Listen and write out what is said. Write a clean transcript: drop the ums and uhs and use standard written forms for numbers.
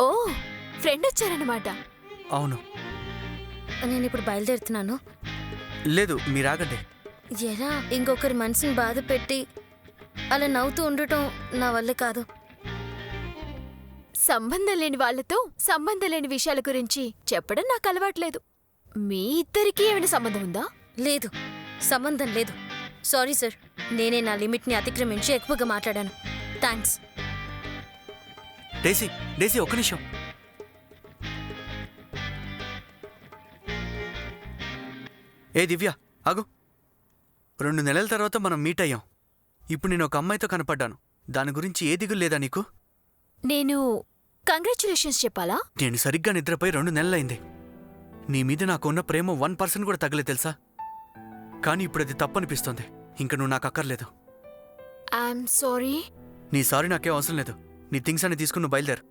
ఓ friend వచ్చారన్నమాట. అవును. నేను ఇప్పుడు బయలుదేరుతున్నాను. లేదు, మీరాగండి. ఎలా ఇంకొకరి మనసుని బాధ పెట్టి అలా నవ్వుతూ ఉండటం నా వల్ల కాదు. సంబంధం లేని వాళ్లతో సంబంధం లేని విషయాల గురించి చెప్పడం నాకు అలవాట్లేదు. మీ ఇద్దరికీ ఏమైనా సంబంధం ఉందా? లేదు, సంబంధం లేదు. సారీ సార్, నేనే నా లిమిట్ని అతిక్రమించి ఎక్కువగా మాట్లాడాను. థ్యాంక్స్. డేసీ డేసీ ఒక్క నిమిషం. ఏ దివ్య, ఆగు. 2 నెలల తర్వాత మనం మీట్ అయ్యాం. ఇప్పుడు నేను ఒక అమ్మాయితో కనపడ్డాను. దాని గురించి ఏ దిగులు లేదా నీకు? నేను కంగ్రాచ్యులేషన్స్ చెప్పాలా? నేను సరిగ్గా నిద్రపోయి 2 నెలలైంది. నీ మీద నాకున్న ప్రేమ 1% కూడా తగ్గలే తెలుసా? కానీ ఇప్పుడు అది తప్పనిపిస్తోంది. ఇంక నువ్వు నాకు అక్కర్లేదు. I'm sorry. నీ సారీ నాకేం అవసరం లేదు. నీ థింగ్స్ అని తీసుకుని నువ్వు బయలుదేరు.